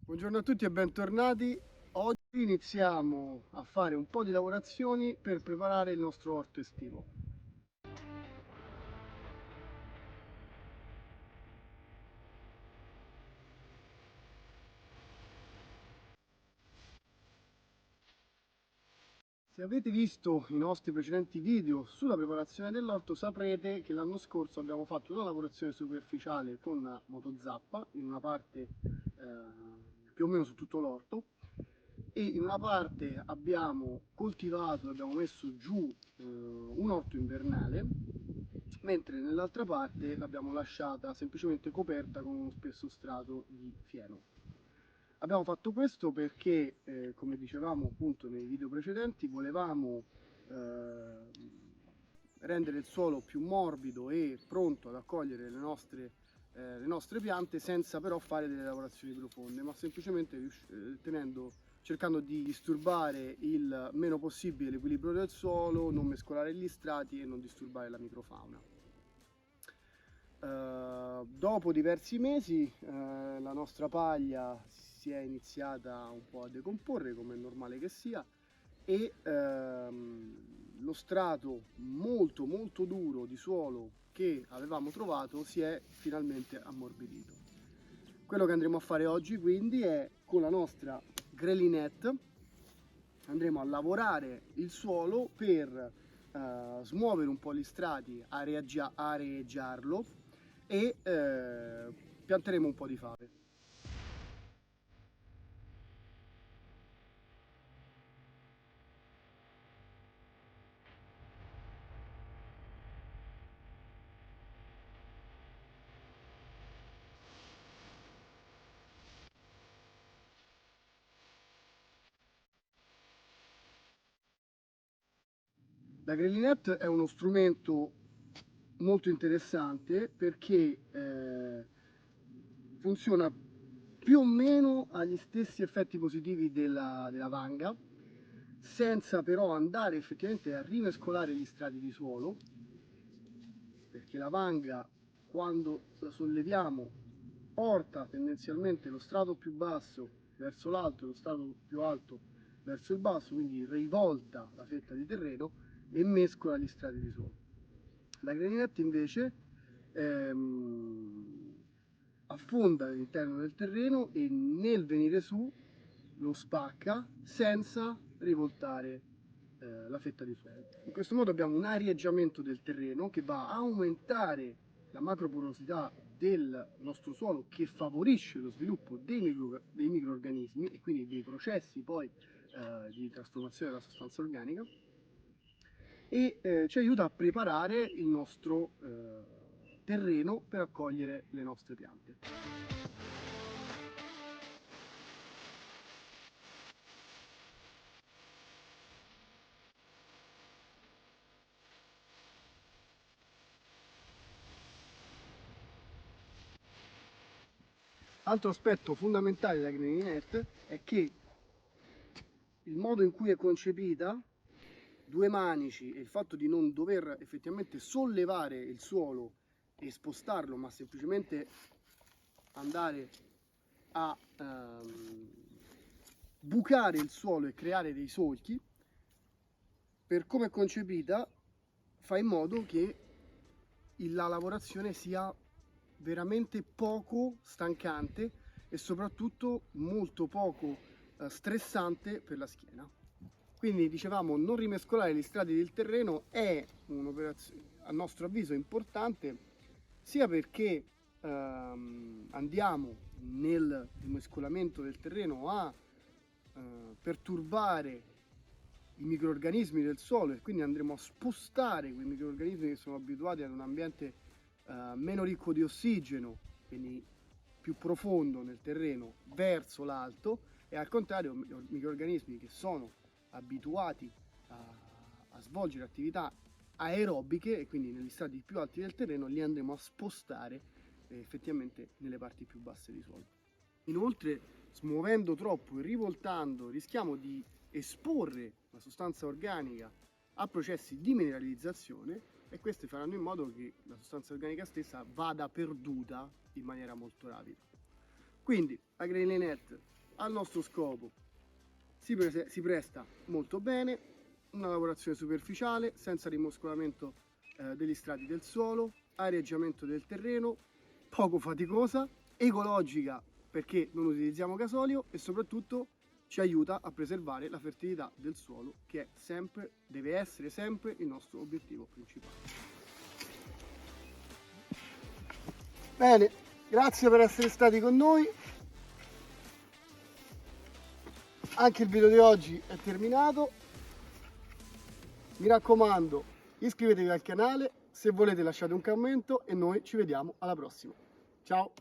Buongiorno a tutti e bentornati. Oggi iniziamo a fare un po' di lavorazioni per preparare il nostro orto estivo. Se avete visto i nostri precedenti video sulla preparazione dell'orto saprete che l'anno scorso abbiamo fatto una lavorazione superficiale con motozappa in una parte più o meno su tutto l'orto, e in una parte abbiamo coltivato, abbiamo messo giù un orto invernale, mentre nell'altra parte l'abbiamo lasciata semplicemente coperta con uno spesso strato di fieno. Abbiamo fatto questo perché, come dicevamo appunto nei video precedenti, volevamo rendere il suolo più morbido e pronto ad accogliere le nostre piante, senza però fare delle lavorazioni profonde, ma semplicemente cercando di disturbare il meno possibile l'equilibrio del suolo, non mescolare gli strati e non disturbare la microfauna. Dopo diversi mesi la nostra paglia si è iniziata un po' a decomporre, come è normale che sia, e lo strato molto duro di suolo che avevamo trovato si è finalmente ammorbidito. Quello che andremo a fare oggi quindi è, con la nostra grelinette, andremo a lavorare il suolo per smuovere un po' gli strati, areggiarlo e pianteremo un po' di fave. La grillinette è uno strumento molto interessante perché funziona più o meno agli stessi effetti positivi della vanga, senza però andare effettivamente a rimescolare gli strati di suolo, perché la vanga, quando la solleviamo, porta tendenzialmente lo strato più basso verso l'alto e lo strato più alto verso il basso, quindi rivolta la fetta di terreno e mescola gli strati di suolo. La greninette invece affonda all'interno del terreno e nel venire su lo spacca senza rivoltare la fetta di suolo. In questo modo abbiamo un arieggiamento del terreno che va a aumentare la macroporosità del nostro suolo, che favorisce lo sviluppo dei microrganismi e quindi dei processi poi di trasformazione della sostanza organica, e ci aiuta a preparare il nostro terreno per accogliere le nostre piante. Altro aspetto fondamentale della greninette è che il modo in cui è concepita, due manici, e il fatto di non dover effettivamente sollevare il suolo e spostarlo, ma semplicemente andare a bucare il suolo e creare dei solchi, per come è concepita fa in modo che la lavorazione sia veramente poco stancante e soprattutto molto poco stressante per la schiena. Quindi dicevamo, non rimescolare gli strati del terreno è un'operazione a nostro avviso importante, sia perché andiamo nel rimescolamento del terreno a perturbare i microrganismi del suolo, e quindi andremo a spostare quei microrganismi che sono abituati ad un ambiente meno ricco di ossigeno, quindi più profondo nel terreno, verso l'alto, e al contrario microrganismi che sono abituati a svolgere attività aerobiche e quindi negli strati più alti del terreno li andremo a spostare effettivamente nelle parti più basse di suolo. Inoltre, smuovendo troppo e rivoltando, rischiamo di esporre la sostanza organica a processi di mineralizzazione, e questi faranno in modo che la sostanza organica stessa vada perduta in maniera molto rapida. Quindi la grelinette al nostro scopo. Si presta molto bene, una lavorazione superficiale, senza rimoscolamento degli strati del suolo, areggiamento del terreno, poco faticosa, ecologica perché non utilizziamo gasolio e soprattutto ci aiuta a preservare la fertilità del suolo, che è sempre, deve essere sempre il nostro obiettivo principale. Bene, grazie per essere stati con noi. Anche il video di oggi è terminato. Mi raccomando, iscrivetevi al canale, se volete lasciate un commento e noi ci vediamo alla prossima. Ciao!